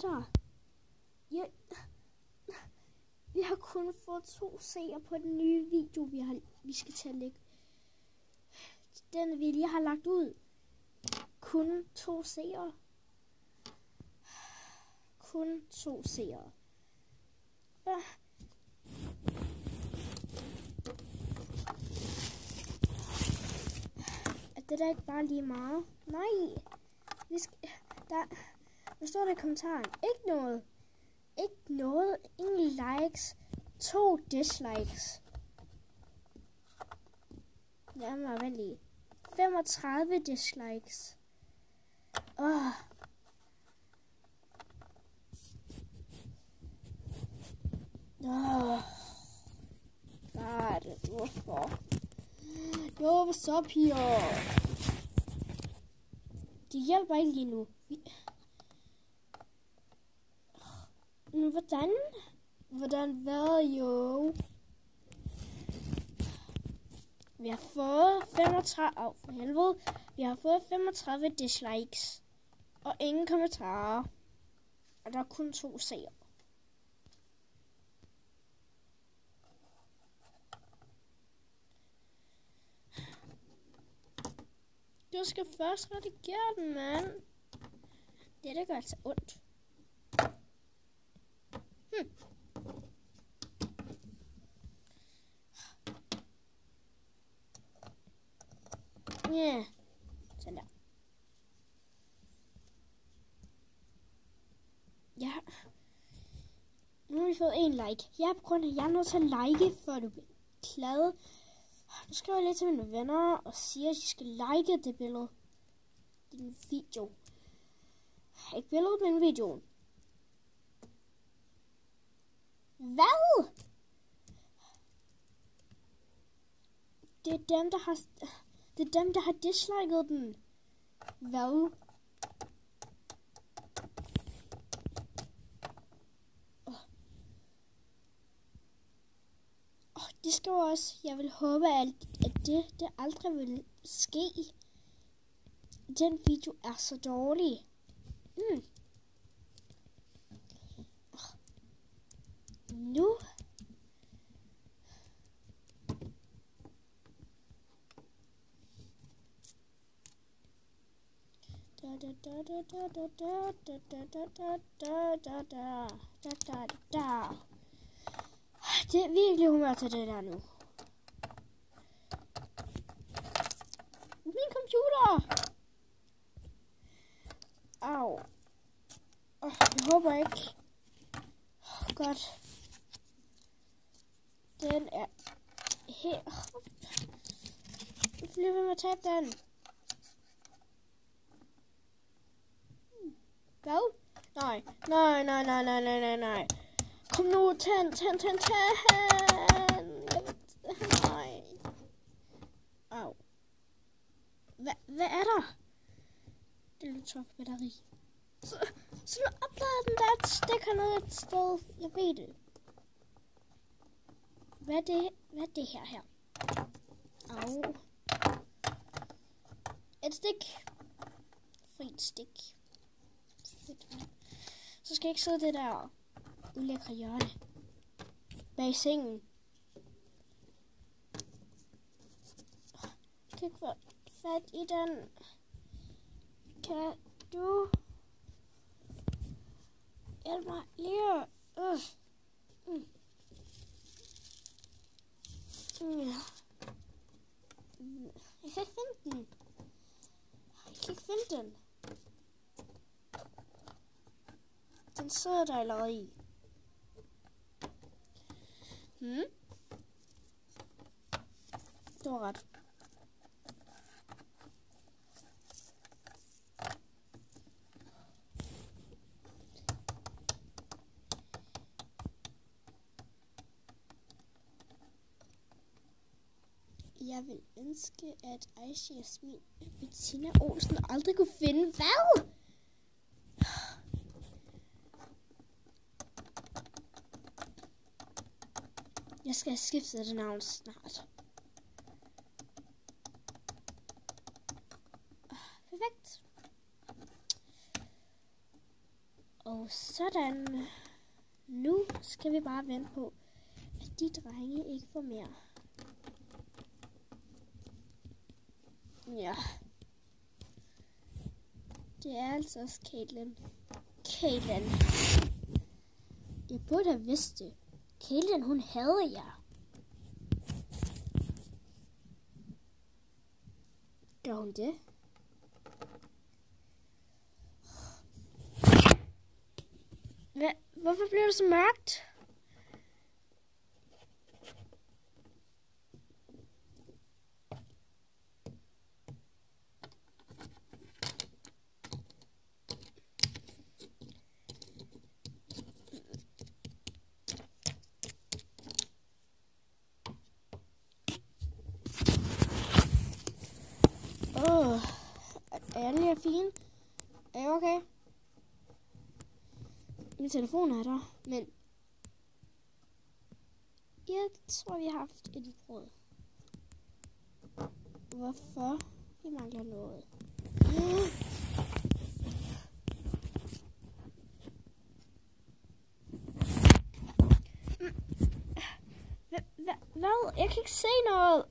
er der? Vi har kun fået 2 seere på den nye video, vi skal til at lægge. Den vi lige har lagt ud. Kun 2 seere. Kun 2 seere. Er det da ikke bare lige meget? Nej. Hvad står der i kommentaren? Ikke noget. Ikke noget. Ingen likes. 2 dislikes. Jamen, vent lige. 35 dislikes. Åh. Hvad er det? Hvorfor? Jo, hvad så, piger? Det hjælper ikke lige nu. Hvordan? Hvad, jo? Vi har fået 35... for helvede. Vi har fået 35 dislikes. Og ingen kommentarer. Og der er kun 2 seere. Du skal først redigere den, mand. Det gør altså ondt. Ja, sådan der. Ja. Nu har vi fået 1 like. Ja, på grund af, jeg er nødt til at like, før du bliver glad. Nu skriver jeg lidt til mine venner og siger, at de skal like det billede. Den video. Ikke billedet, men videoen. Hvad? Det er dem, der har disliket den. Hvad? Det skal også. Jeg vil håbe, at det aldrig vil ske. Den video er så dårlig. Nu. Det er virkelig humør til det der nu. Min computer! Au. Jeg håber ikke. Godt. Den er her. Jeg bliver ved med at tabe den. Hvad? Nej. Kom nu, tænd. Nej. Au. Hvad er der? Det er lidt tomt batteri. Så nu oplader den der stikker ned et sted. Jeg ved det. Hvad er det her? Au. Et stik. Frit stik. Så skal jeg ikke sidde det der ulækre hjørne bag sengen. Jeg kan ikke få fat i den. Kan du hjælpe mig lige? Jeg kan ikke finde den. Den sidder der allerede i. Du har ret. Jeg vil ønske, at Aisha, Jasmin, Bettina Olsen aldrig kunne finde hvad? Jeg skal skifte det navn snart. Perfekt. Og sådan. Nu skal vi bare vente på, at de drenge ikke får mere. Ja. Det er altså også Caitlin. Jeg burde have vidst det. Caitlin, hun hader jer. Gør hun det? Hvorfor bliver det så mørkt? Er jeg lige fin? Er jeg okay? Min telefon er der, men jeg tror, vi har haft et brød. Hvorfor? Vi mangler noget. Hvad? Jeg kan ikke se noget.